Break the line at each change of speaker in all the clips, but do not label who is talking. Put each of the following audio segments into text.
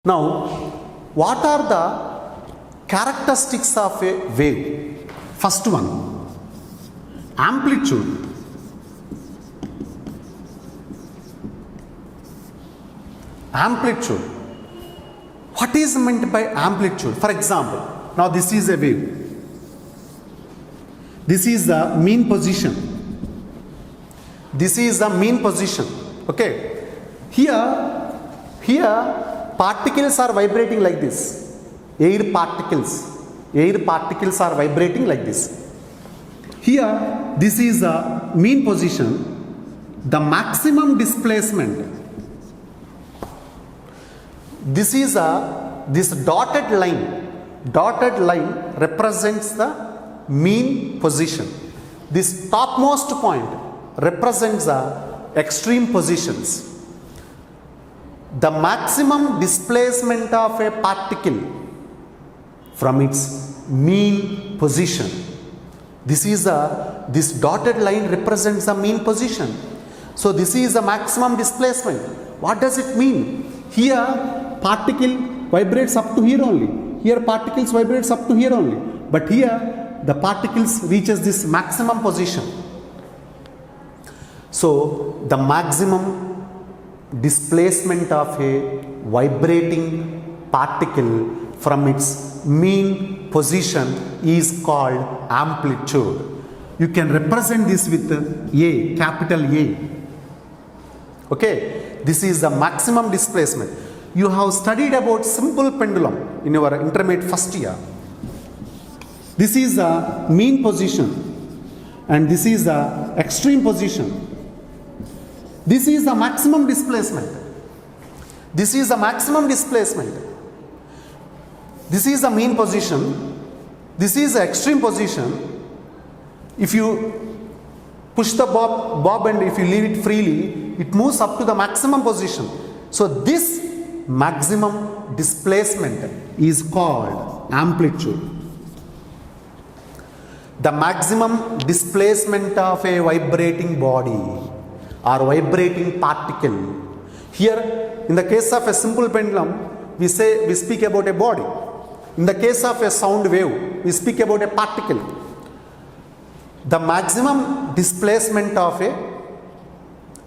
Now, what are the characteristics of a wave? First one, amplitude. Amplitude. What is meant by amplitude? For example, now this is a wave. This is the mean position. This is the mean position. Okay. Here particles are vibrating like this. Air particles are vibrating like this. Here, this is the mean position. The maximum displacement. This is this dotted line. Dotted line represents the mean position. This topmost point represents the extreme positions. The maximum displacement of a particle from its mean position. This dotted line represents the mean position. So this is the maximum displacement. What does it mean? Here particle vibrates up to here only. Here particles vibrates up to here only. But here the particles reaches this maximum position. So the maximum displacement of a vibrating particle from its mean position is called amplitude. You can represent this with A, capital A. Okay, this is the maximum displacement. You have studied about simple pendulum in your intermediate first year. This is the mean position and this is the extreme position. This is the maximum displacement. This is the maximum displacement. This is the mean position. This is the extreme position. If you push the bob and if you leave it freely, it moves up to the maximum position. So this maximum displacement is called amplitude. The maximum displacement of a vibrating body or vibrating particle. Here, in the case of a simple pendulum, we speak about a body. In the case of a sound wave, we speak about a particle. The maximum displacement of a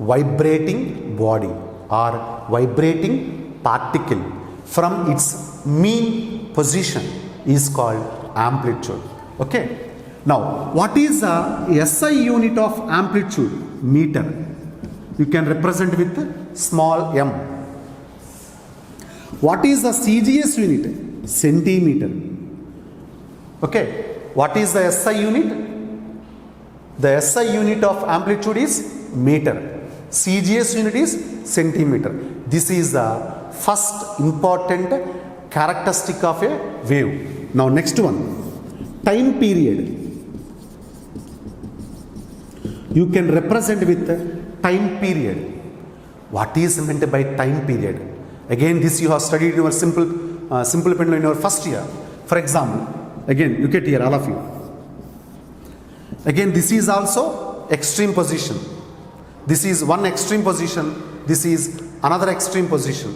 vibrating body or vibrating particle from its mean position is called amplitude. Okay. Now, what is the SI unit of amplitude? Meter. You can represent with small m. What is the CGS unit? Centimeter. Okay. What is the SI unit? The SI unit of amplitude is meter. CGS unit is centimeter. This is the first important characteristic of a wave. Now next one, time period. You can represent with time period. What is meant by time period? Again, this you have studied in your simple pendulum in your first year. For example, again look at here all of you. Again, this is also extreme position. This is one extreme position. This is another extreme position.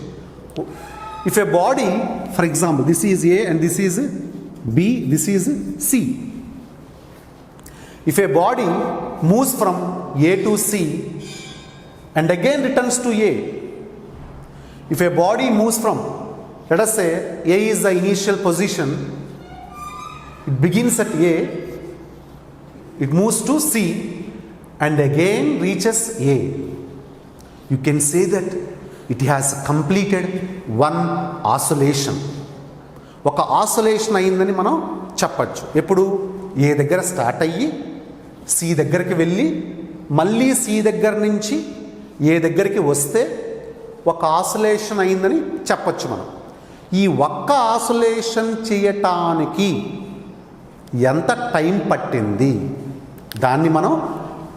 If a body, for example, this is A and this is B, this is C. If a body moves from A to C and again returns to A, if a body moves from, let us say A is the initial position, it begins at A, it moves to C and again reaches A. You can say that it has completed one oscillation. ఒక oscillation అయిందని మనం చెప్పచ్చు. ఎప్పుడు ఏ దగ్గర start అయ్యి C దగ్గరికి వెళ్ళి మళ్ళీ సి దగ్గర నుంచి ఏ దగ్గరికి వస్తే ఒక ఆసిలేషన్ అయిందని చెప్పచ్చు మనం. ఈ ఒక్క ఆసిలేషన్ చేయటానికి ఎంత టైం పట్టింది దాన్ని మనం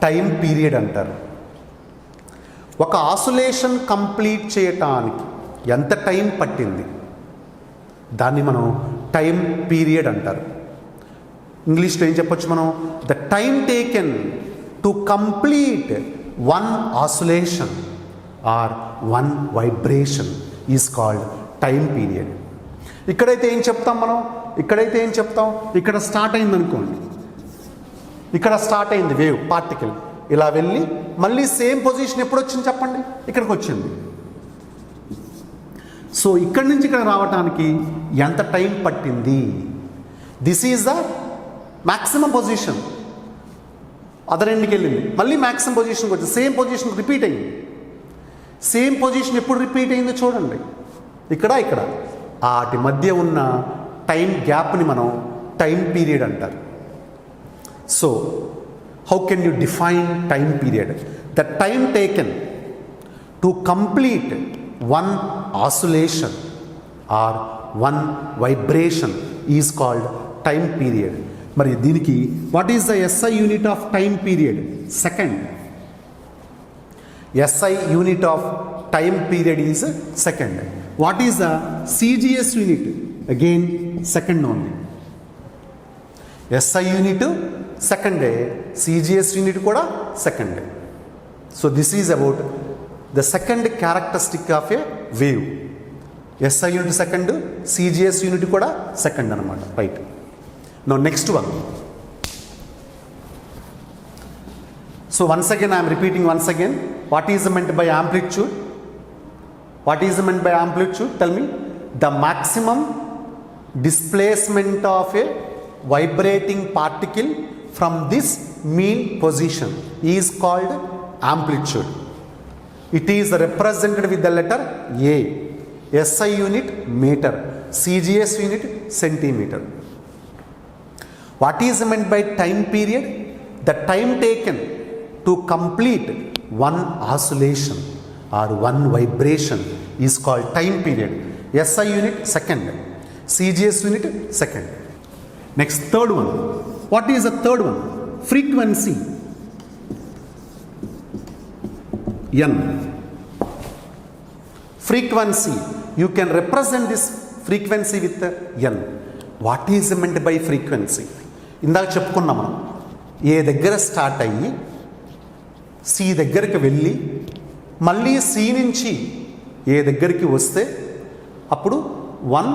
టైం పీరియడ్ అంటారు. ఒక ఆసిలేషన్ కంప్లీట్ చేయటానికి ఎంత టైం పట్టింది దాన్ని మనం టైం పీరియడ్ అంటారు. ఇంగ్లీష్లో ఏం చెప్పొచ్చు మనం? The time taken to complete one oscillation or one vibration is called time period. ఇక్కడైతే ఏం చెప్తాం మనం, ఇక్కడ స్టార్ట్ అయింది అనుకోండి, ఇక్కడ స్టార్ట్ అయింది వేవ్ పార్టికల్, ఇలా వెళ్ళి మళ్ళీ సేమ్ పొజిషన్ ఎప్పుడు వచ్చింది చెప్పండి, ఇక్కడికి వచ్చింది. సో ఇక్కడి నుంచి ఇక్కడ రావడానికి ఎంత టైం పట్టింది, this is the maximum position. Other ఎండ్కి వెళ్ళింది, మళ్ళీ మ్యాక్సిమం పొజిషన్కి వచ్చింది, సేమ్ పొజిషన్ రిపీట్ అయింది. సేమ్ పొజిషన్ ఎప్పుడు రిపీట్ అయిందో చూడండి, ఇక్కడ వాటి మధ్య ఉన్న టైం గ్యాప్ని మనం టైం పీరియడ్ అంటారు. So how can you define time period? The time taken to complete one oscillation or one vibration is called time period. మరి దీనికి what is the SI unit of time period? Second. SI unit of time period is second. What is the CGS unit? Again second only. SI unit second, CGS unit kuda second. So this is about the second characteristic of a wave. SI unit second, CGS unit kuda second anamata, right? Now next one. So once again I am repeating once again, what is meant by amplitude? What is meant by amplitude? Tell me. The maximum displacement of a vibrating particle from this mean position is called amplitude. It is represented with the letter A. SI unit meter, CGS unit centimeter. What is meant by time period? The time taken to complete one oscillation or one vibration is called time period. SI unit second, CGS unit second. Next, third one. What is the third one? Frequency. N. Frequency. You can represent this frequency with N. What is meant by frequency? ఇందాక చెప్పుకున్నాం మనం, ఏ దగ్గర start అయ్యి C దగ్గరికి వెళ్ళి మళ్ళీ C నుంచి ఏ దగ్గరికి వస్తే అప్పుడు వన్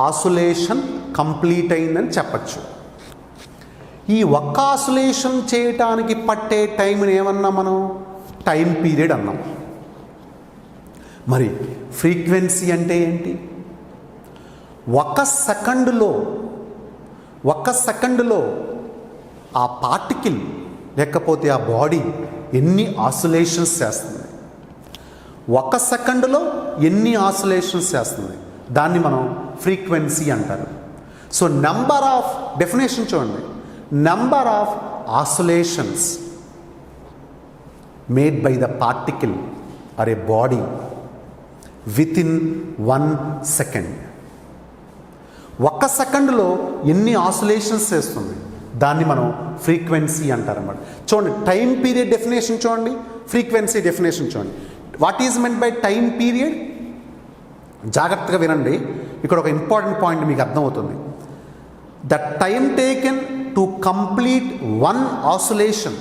ఆసిలేషన్ కంప్లీట్ అయిందని చెప్పచ్చు. ఈ ఒక్క ఆసిలేషన్ చేయటానికి పట్టే టైంని ఏమన్నా మనం టైం పీరియడ్ అన్నాం. మరి ఫ్రీక్వెన్సీ అంటే ఏంటి? ఒక సెకండులో ఆ పార్టికల్ లేకపోతే ఆ బాడీ ఎన్ని ఆసిలేషన్స్ చేస్తుంది, ఒక సెకండులో ఎన్ని ఆసిలేషన్స్ చేస్తుంది, దాన్ని మనం ఫ్రీక్వెన్సీ అంటారు. సో నెంబర్ ఆఫ్ డెఫినేషన్ చూడండి, number of oscillations made by the particle or a body within 1 second. ఒక్క సెకండ్లో ఎన్ని ఆసిలేషన్స్ చేస్తుంది, దాన్ని మనం ఫ్రీక్వెన్సీ అంటారన్నమాట. చూడండి, టైం పీరియడ్ డెఫినేషన్ చూడండి, ఫ్రీక్వెన్సీ డెఫినేషన్ చూడండి. What is meant by time period? జాగ్రత్తగా వినండి, ఇక్కడ ఒక ఇంపార్టెంట్ పాయింట్ మీకు అర్థమవుతుంది. The time taken to complete one oscillation,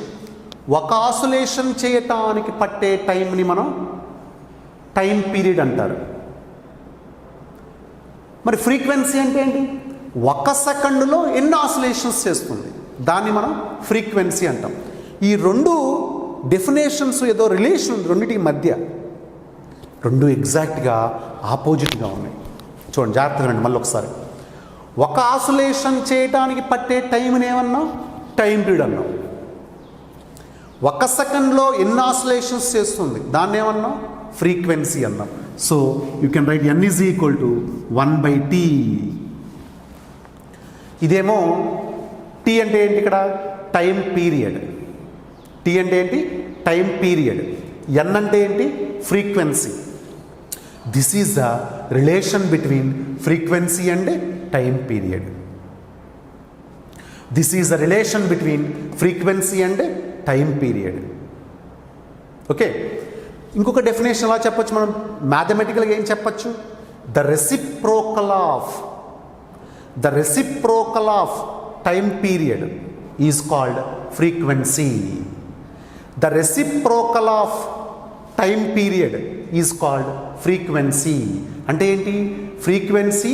ఒక ఆసిలేషన్ చేయటానికి పట్టే టైంని మనం టైం పీరియడ్ అంటారు. మరి ఫ్రీక్వెన్సీ అంటే ఏంటి? ఒక సెకండులో ఎన్ని ఆసిలేషన్స్ చేస్తుంది, దాన్ని మనం ఫ్రీక్వెన్సీ అంటాం. ఈ రెండు డెఫినేషన్స్ ఏదో రిలేషన్ రెండింటి మధ్య, రెండు ఎగ్జాక్ట్గా ఆపోజిట్గా ఉన్నాయి. చూడండి, జాగ్రత్తగా రండి మళ్ళీ ఒకసారి. ఒక ఆసిలేషన్ చేయడానికి పట్టే టైంని ఏమన్నాం? టైం పీరియడ్ అన్నాం. ఒక సెకండ్లో ఎన్ని ఆసిలేషన్స్ చేస్తుంది, దాన్ని ఏమన్నాం? ఫ్రీక్వెన్సీ అన్నాం. So you can right n is equal to 1/t. ఇదేమో టీ అంటే ఏంటి? ఇక్కడ టైం పీరియడ్. టీ అంటే ఏంటి? Time period. ఎన్ అంటే ఏంటి? Frequency. This is the relation between frequency and time period. This is the relation between frequency and time period. Okay, ఇంకొక definition ఎలా చెప్పచ్చు మనం? మ్యాథమెటికల్గా ఏం చెప్పచ్చు? The reciprocal of time period is called frequency. The reciprocal of time period is called frequency. అంటే ఏంటి? Frequency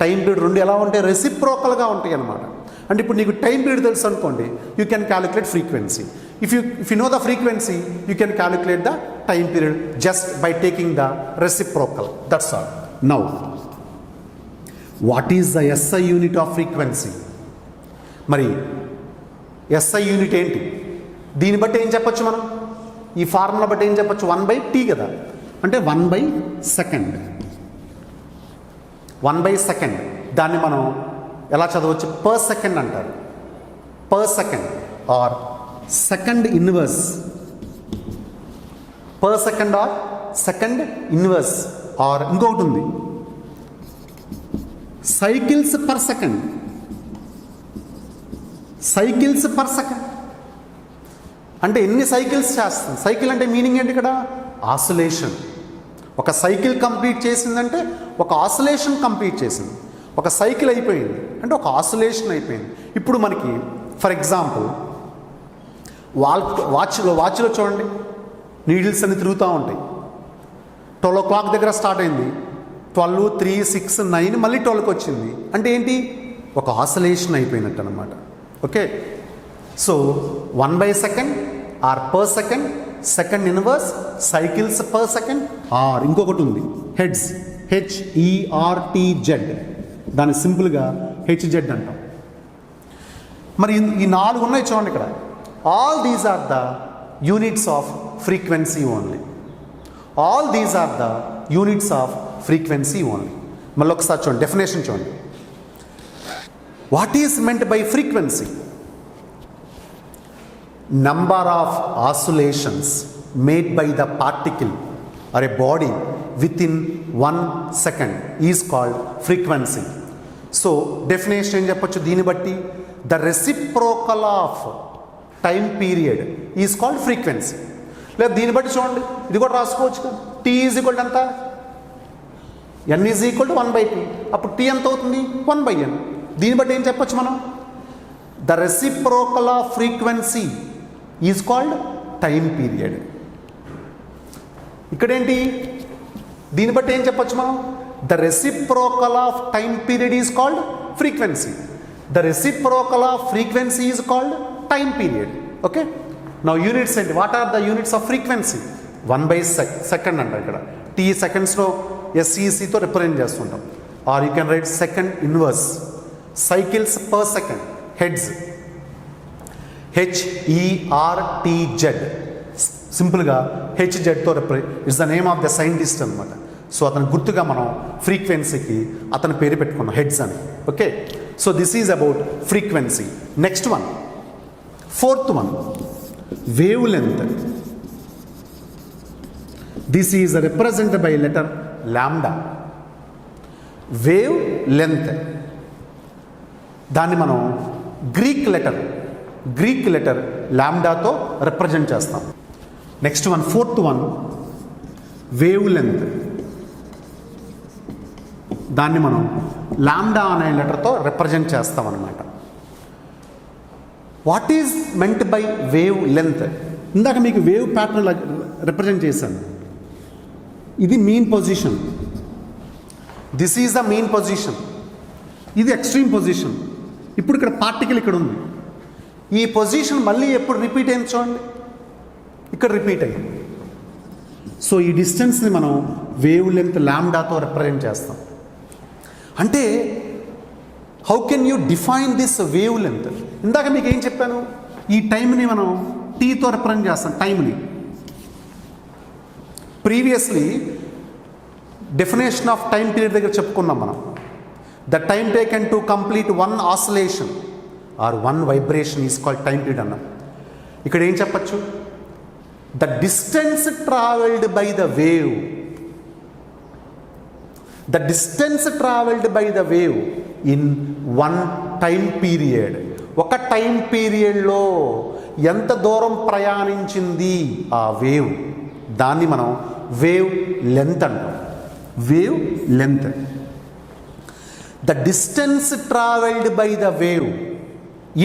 time period రెండు ఎలా ఉంటాయి, రెసిప్రోకల్గా ఉంటాయి అన్నమాట. అంటే ఇప్పుడు నీకు టైం పీరియడ్ తెలుసు అనుకోండి, you can calculate frequency. If you know the frequency, you can calculate the time period just by taking the reciprocal. That's all. Now what is the SI unit off frequency? మరి SI unit ఏంటి? దీన్ని బట్టి ఏం చెప్పచ్చు మనం? ఈ formula బట్టి ఏం చెప్పచ్చు? 1/t కదా, అంటే 1/second. 1/second దాన్ని మనం ఎలా చదవచ్చు? పర్ సెకండ్ అంటారు. Per second or second inverse. Per second or second inverse or ఇంకొకటి ఉంది cycles per second. Cycles per second అంటే ఎన్ని సైకిల్స్ చేస్తుంది? సైకిల్ అంటే మీనింగ్ ఏంటి ఇక్కడ? ఆసిలేషన్. ఒక సైకిల్ కంప్లీట్ చేసిందంటే ఒక ఆసిలేషన్ కంప్లీట్ చేసింది. ఒక సైకిల్ అయిపోయింది అంటే ఒక ఆసిలేషన్ అయిపోయింది. ఇప్పుడు మనకి ఫర్ ఎగ్జాంపుల్ వాచ్లో చూడండి, నీడిల్స్ అన్ని తిరుగుతూ ఉంటాయి. 12 o'clock దగ్గర స్టార్ట్ అయింది, 12, 3, 6, 9 మళ్ళీ 12కి వచ్చింది. అంటే ఏంటి? ఒక ఆసిలేషన్ అయిపోయినట్టు అనమాట. Okay, so 1/second or per second, second inverse, cycles per second, or ఇంకొకటి ఉంది హెడ్స్, HERTZ. దాన్ని సింపుల్గా HZ అంటాం. మరి ఈ 4 ఉన్నాయి చూడండి ఇక్కడ. All these are the units of frequency only. All these are the units of frequency only. మళ్ళీ ఒకసారి చూడండి, డెఫినేషన్ చూడండి. What is meant by frequency? Number of oscillations made by the particle or a body within 1 second is called frequency. So definition ఏం చెప్పొచ్చు దీన్ని బట్టి? The reciprocal of time period is called frequency. లేదా దీన్ని బట్టి చూడండి, ఇది కూడా రాసుకోవచ్చు కదా. T ఈజ్ ఈక్వల్ ఎంత? N is equal to 1/t. అప్పుడు T ఎంత అవుతుంది? 1/n. దీన్ని బట్టి ఏం చెప్పొచ్చు మనం? The reciprocal of frequency is called time period. ఇక్కడేంటి? దీన్ని బట్టి ఏం చెప్పొచ్చు మనం? The reciprocal of time period is called frequency. The reciprocal of frequency is called time period. Okay, now units ఏంటి? What are the units of frequency? 1/second అంట. ఇక్కడ T సెకండ్స్లో SECతో రిప్రజెంట్ చేస్తుంటాం. Or you can write second inverse. Cycles per second, hertz HERTZ. సింపుల్గా HZతో it's the name of the scientist అనమాట. So అతని గుర్తుగా మనం ఫ్రీక్వెన్సీకి అతని పేరు పెట్టుకున్నాం, హెడ్స్ అని. Okay, so this is about frequency. Next one, fourth one, wave length. This is represented by letter lambda. Wave length దాన్ని మనం గ్రీక్ లెటర్ లాంబ్డాతో రిప్రజెంట్ చేస్తాం. Next one, fourth one, wave length. దాన్ని మనం లాంబ్డా అనే లెటర్తో represent చేస్తాం అన్నమాట. What is meant by wave length? ఇందాక మీకు వేవ్ ప్యాటర్న్ రిప్రజెంట్ చేశాను. ఇది mean position. This is the mean position. ఇది ఎక్స్ట్రీమ్ పొజిషన్. ఇప్పుడు ఇక్కడ పార్టికల్ ఇక్కడ ఉంది. ఈ పొజిషన్ మళ్ళీ ఎప్పుడు రిపీట్ అయింది చూడండి, ఇక్కడ రిపీట్ అయ్యింది. సో ఈ డిస్టెన్స్ని మనం వేవ్ లెంత్ లాంబ్డాతో రిప్రజెంట్ చేస్తాం. అంటే how can you define this wave length? ఇందాక మీకు ఏం చెప్పాను? ఈ టైంని మనం టీతో రిప్రజెంట్ చేస్తాం. టైంని previously definition of time period దగ్గర చెప్పుకున్నాం మనం. The time taken to complete one oscillation or one vibration is called time period అన్నాం. ఇక్కడ ఏం చెప్పచ్చు? The distance travelled by the wave, the distance travelled by the wave in one time period. ఒక time పీరియడ్లో ఎంత దూరం ప్రయాణించింది ఆ వేవ్, దాన్ని మనం వేవ్ లెంత్ అంటాం. Wavelength. The distance travelled by the wave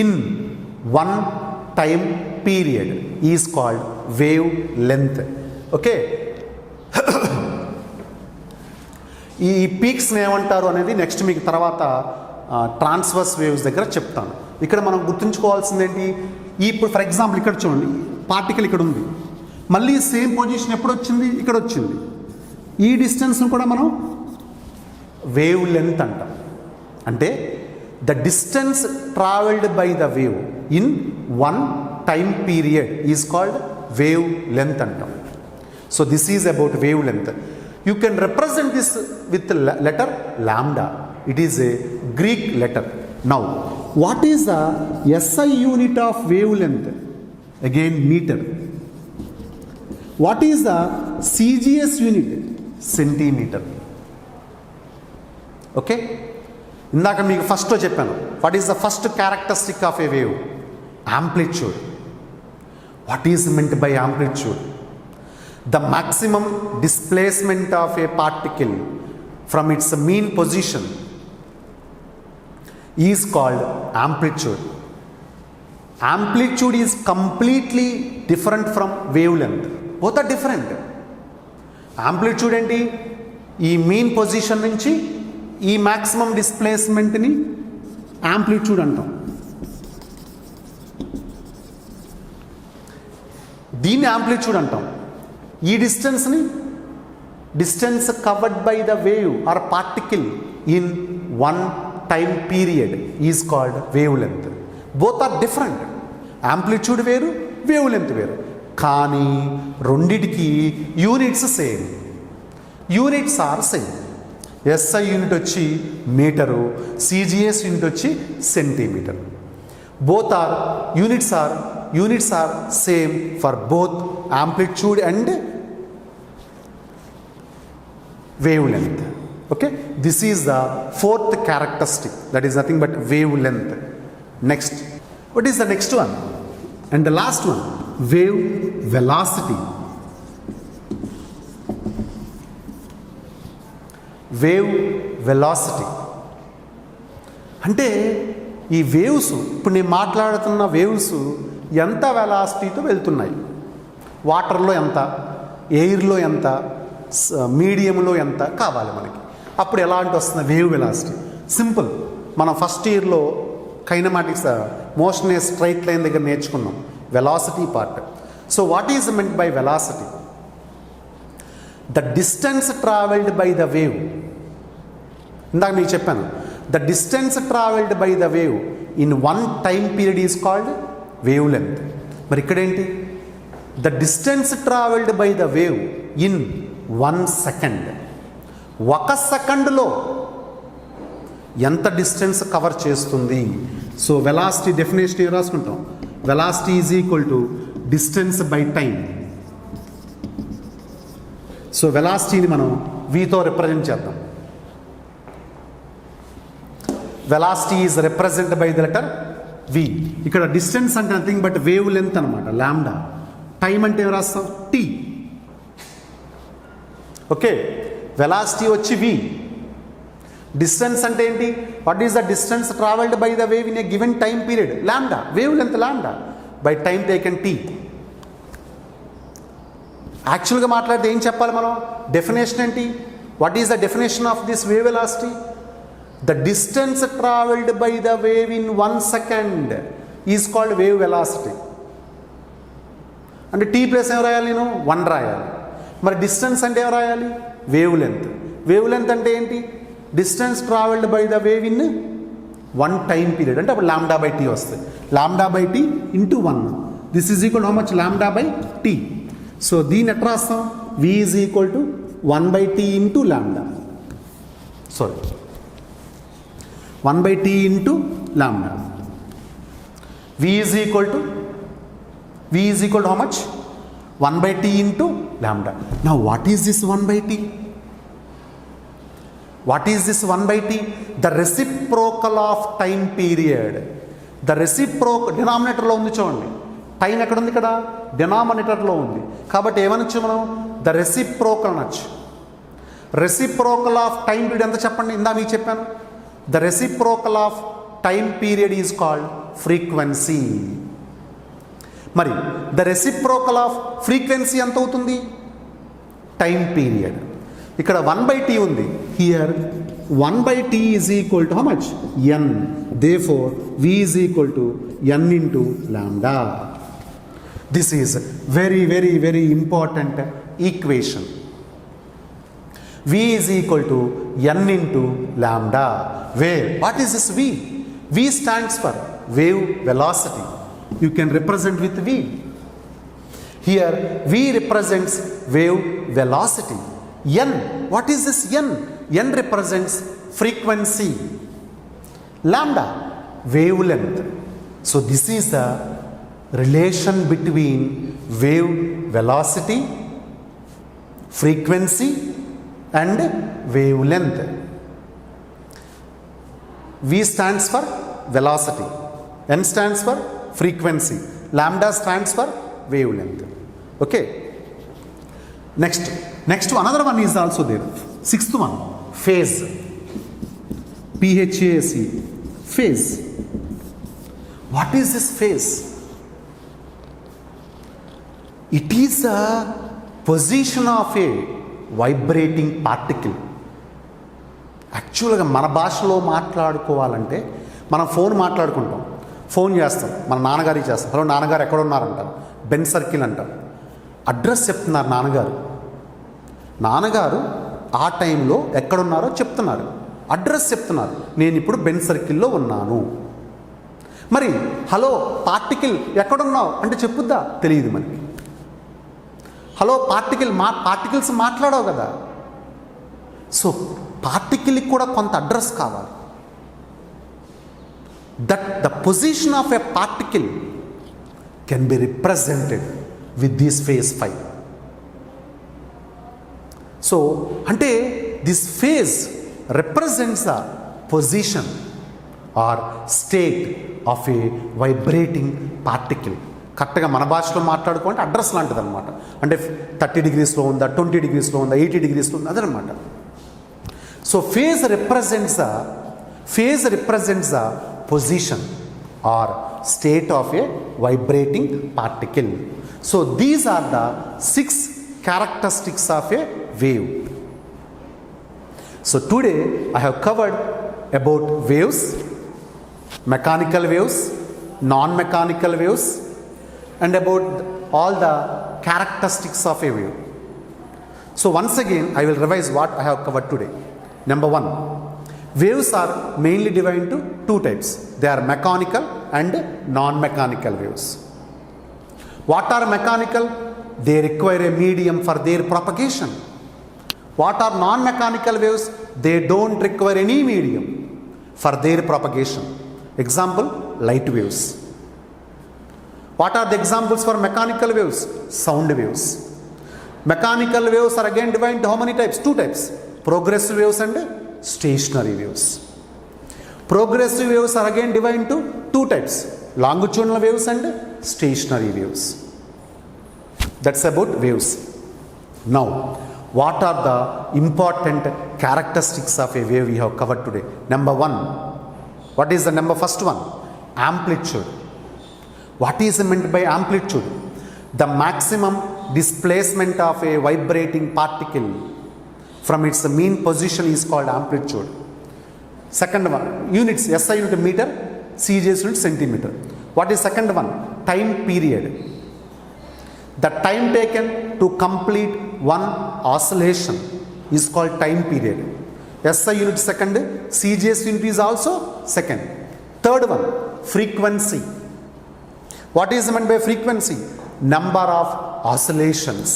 in one time period is called wave length. Okay, ఈ పీక్స్ని ఏమంటారు అనేది నెక్స్ట్ మీకు తర్వాత ట్రాన్స్వర్స్ వేవ్స్ దగ్గర చెప్తాను. ఇక్కడ మనం గుర్తుంచుకోవాల్సింది ఏంటి, ఇప్పుడు ఫర్ ఎగ్జాంపుల్ ఇక్కడ చూడండి, పార్టికల్ ఇక్కడ ఉంది, మళ్ళీ సేమ్ పొజిషన్ ఎప్పుడు వచ్చింది, ఇక్కడ వచ్చింది. ఈ డిస్టెన్స్ను కూడా మనం వేవ్ లెంత్ అంటాం. అంటే the distance travelled by the wave in one time period is called wavelength అంటాం. So this is about wavelength. You can represent this with the letter lambda. It is a Greek letter. Now, what is the SI unit of wavelength? Again, meter. What is the CGS unit? Centimeter. Okay? ఇందాక మీకు ఫస్ట్లో చెప్పాను. What is the first characteristic of a wave? Amplitude. What is meant by amplitude? The maximum displacement of a particle from its mean position is called amplitude. Amplitude is completely different from wavelength. Both are different. Amplitude ఏంటి, ఈ mean position నుంచి ఈ maximum డిస్ప్లేస్మెంట్ని amplitude అంటాం. దీన్ని amplitude అంటాం. ఈ డిస్టెన్స్ని distance covered by the wave or particle in one time period is called wavelength. Both are different. Amplitude వేరు, వేవ్ లెంత్ వేరు, కానీ రెండిటికి units same. Units are same. SI unit వచ్చి మీటరు, సిజిఎస్ యూనిట్ వచ్చి centimetre. Both are units are same for both amplitude and wavelength. Okay, this is the fourth characteristic, that is nothing but wavelength. Next, what is the next one and the last one? Wave velocity. Wave velocity అంటే ఈ waves, ఇప్పుడు నేను మాట్లాడుతున్న waves ఎంత వెలాసిటీతో వెళ్తున్నాయి, వాటర్లో ఎంత, ఎయిర్లో ఎంత, మీడియంలో ఎంత కావాలి మనకి, అప్పుడు ఎలాంటి వస్తుంది వేవ్ వెలాసిటీ. సింపుల్, మనం ఫస్ట్ ఇయర్లో kinematics motion a straight line దగ్గర నేర్చుకున్నాం velocity part. So what is meant by velocity? The distance travelled by the wave. ఇందాక మీకు చెప్పాను, the distance travelled by the wave in one time period is called wavelength. మరి ఇక్కడేంటి, the distance travelled by the wave in 1 second. ఒక సెకండ్లో ఎంత distance cover చేస్తుంది. So velocity definition ఏం రాసుకుంటాం, velocity is equal to distance by time. So వెలాసిటీని మనం వీతో రిప్రజెంట్ చేద్దాం. Velocity is represent by the letter V. ఇక్కడ డిస్టెన్స్ అంటే నథింగ్ బట్ వేవ్ లెంత్ అనమాట, లాంబ్డా. టైం అంటే ఏం రాస్తాం, టీ. ఓకే, వెలాసిటీ వచ్చి వి. డిస్టెన్స్ అంటే ఏంటి, what is the distance travelled by the wave in a given time period, lambda. Wavelength lambda by time taken T. యాక్చువల్గా మాట్లాడితే ఏం చెప్పాలి మనం, డెఫినేషన్ ఏంటి, what is the definition of this wave velocity? The distance travelled by the wave in 1 second is called wave velocity. అంటే T plus ఏం రాయాలి, నేను 1 రాయాలి. మరి డిస్టెన్స్ అంటే ఏం రాయాలి, వేవ్ లెంత్. వేవ్ లెంత్ అంటే ఏంటి, distance travelled by the wave in 1 time period. అంటే అప్పుడు లాంబ్డా బై టీ వస్తుంది. Lambda by T into 1. This is equal how much, lambda by T. So దీన్ని ఎట్లా రాస్తాం, V is equal to 1/t into lambda. Sorry, 1/t into lambda. V is equal to how much, 1/t into lambda. Now what is this 1/t? What is this 1/t? The reciprocal of time period. The reciprocal డినామినేటర్లో ఉంది చూడండి, time ఎక్కడ ఉంది, ఇక్కడ డినామినేటర్లో ఉంది. కాబట్టి ఏమనొచ్చు మనం, the reciprocal అనొచ్చు. Reciprocal of time period ఎంత చెప్పండి, ఇందా మీకు చెప్పాను. The reciprocal of time period is called frequency. మరి ద రెసిప్రోకల్ ఆఫ్ ఫ్రీక్వెన్సీ ఎంత అవుతుంది, టైం పీరియడ్. ఇక్కడ 1/t ఉంది. Here 1/t is equal to how much? n. Therefore v is equal to n into lambda. This is very, very, very important equation. V is equal to n into lambda. Where? What is this V? V stands for wave velocity. You can represent with V. Here V represents wave velocity. N, what is this N? N represents frequency. Lambda, wavelength. So this is the relation between wave velocity, frequency and wavelength. V stands for velocity, N stands for frequency, lambda stands for wavelength. Okay. Next another one is also there. Sixth one, phase. PHASE, phase. What is this phase? It is a position of a vibrating particle. యాక్చువల్గా మన భాషలో మాట్లాడుకోవాలంటే మనం phone మాట్లాడుకుంటాం, phone చేస్తాం, మన నాన్నగారికి చేస్తాం, హలో నాన్నగారు ఎక్కడ ఉన్నారంటారు, బెన్ సర్కిల్ అంటారు. అడ్రస్ చెప్తున్నారు నాన్నగారు ఆ టైంలో ఎక్కడున్నారో చెప్తున్నారు, అడ్రస్ చెప్తున్నారు, నేను ఇప్పుడు బెన్ సర్కిల్లో ఉన్నాను. మరి హలో పార్టికల్ ఎక్కడున్నావు అంటే చెప్పుద్దా? తెలియదు మనకి. హలో పార్టికల్స్ మాట్లాడవు కదా. సో పార్టికల్కి కూడా కొంత అడ్రస్ కావాలి. That the position of a particle can be represented with this phase 5. So అంటే this phase represents the position or state of a vibrating particle. కరెక్ట్గా మన భాషలో మాట్లాడుకోవాలంటే అడ్రస్ లాంటిది అనమాట. అంటే 30 degreesలో ఉందా, 20 degreesలో ఉందా, 80 degreesలో ఉందా, అదనమాట. So phase represents the position or state of a vibrating particle. So these are the 6 characteristics of a wave. So today I have covered about waves, mechanical waves, non-mechanical waves, and about all the characteristics of a wave. So once again I will revise what I have covered today. Number 1, waves are mainly divided into 2 types. They are mechanical and non-mechanical waves. What are mechanical? They require a medium for their propagation. What are non-mechanical waves? They don't require any medium for their propagation. Example, light waves. What are the examples for mechanical waves? Sound waves. Mechanical waves are again divided into how many types? 2 types. Progressive waves and stationary waves. Progressive waves are again divided into 2 types. Longitudinal waves and stationary waves. That's about waves. Now, what are the important characteristics of a wave we have covered today? Number 1, what is the first one? Amplitude. What is meant by amplitude? The maximum displacement of a vibrating particle from its mean position is called amplitude. Second one, units, SI unit meter, CJS unit centimeter. What is second one? Time period. The time taken to complete one oscillation is called time period. SI unit second, CJS unit is also second. Third one, frequency. What is meant by frequency? Number of oscillations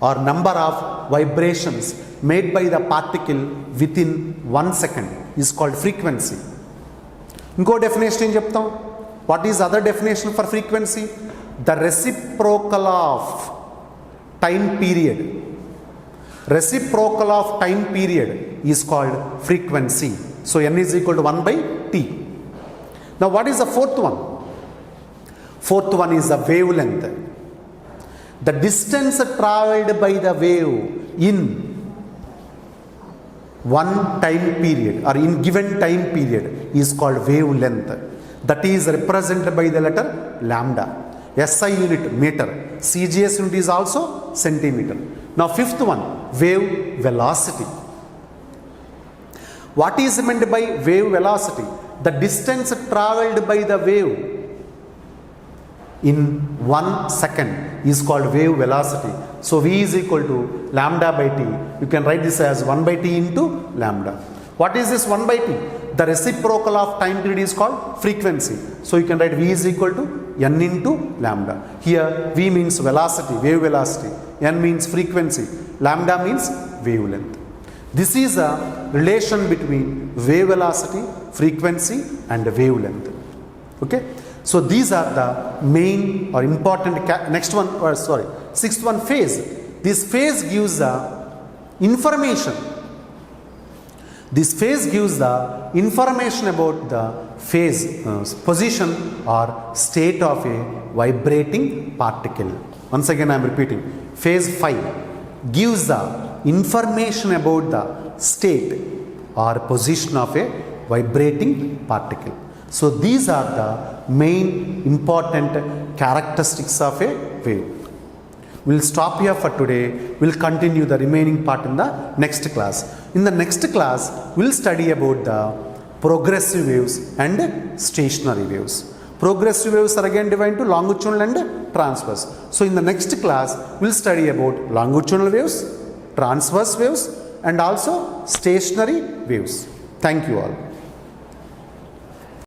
or number of vibrations made by the particle within 1 second is called frequency. Inko definition em cheptam. What is other definition for frequency? The reciprocal of time period. Reciprocal of time period is called frequency. So n is equal to 1/t. Now what is the fourth one? Fourth one is the wavelength. The distance traveled by the wave in one time period or in given time period is called wavelength. That is represented by the letter lambda. SI unit meter, CGS unit is also centimeter. Now fifth one, wave velocity. What is meant by wave velocity? The distance traveled by the wave in 1 second is called wave velocity. So V is equal to lambda by T. You can write this as 1 by T into lambda. What is this 1 by T? The reciprocal of time period is called frequency. So you can write V is equal to N into lambda. Here V means velocity, wave velocity. N means frequency. Lambda means wavelength. This is a relation between wave velocity, frequency and wavelength. Okay. So these are the main or important sixth one, phase. This phase gives the information. This phase gives the information about the phase position or state of a vibrating particle. Once again I am repeating. Phase 5 gives the information about the state or position of a vibrating particle. So these are the main important characteristics of a wave. We will stop here for today. We will continue the remaining part in the next class. In the next class, we will study about the progressive waves and stationary waves. Progressive waves are again divided into longitudinal and transverse. So in the next class, we will study about longitudinal waves, transverse waves and also stationary waves. Thank you all.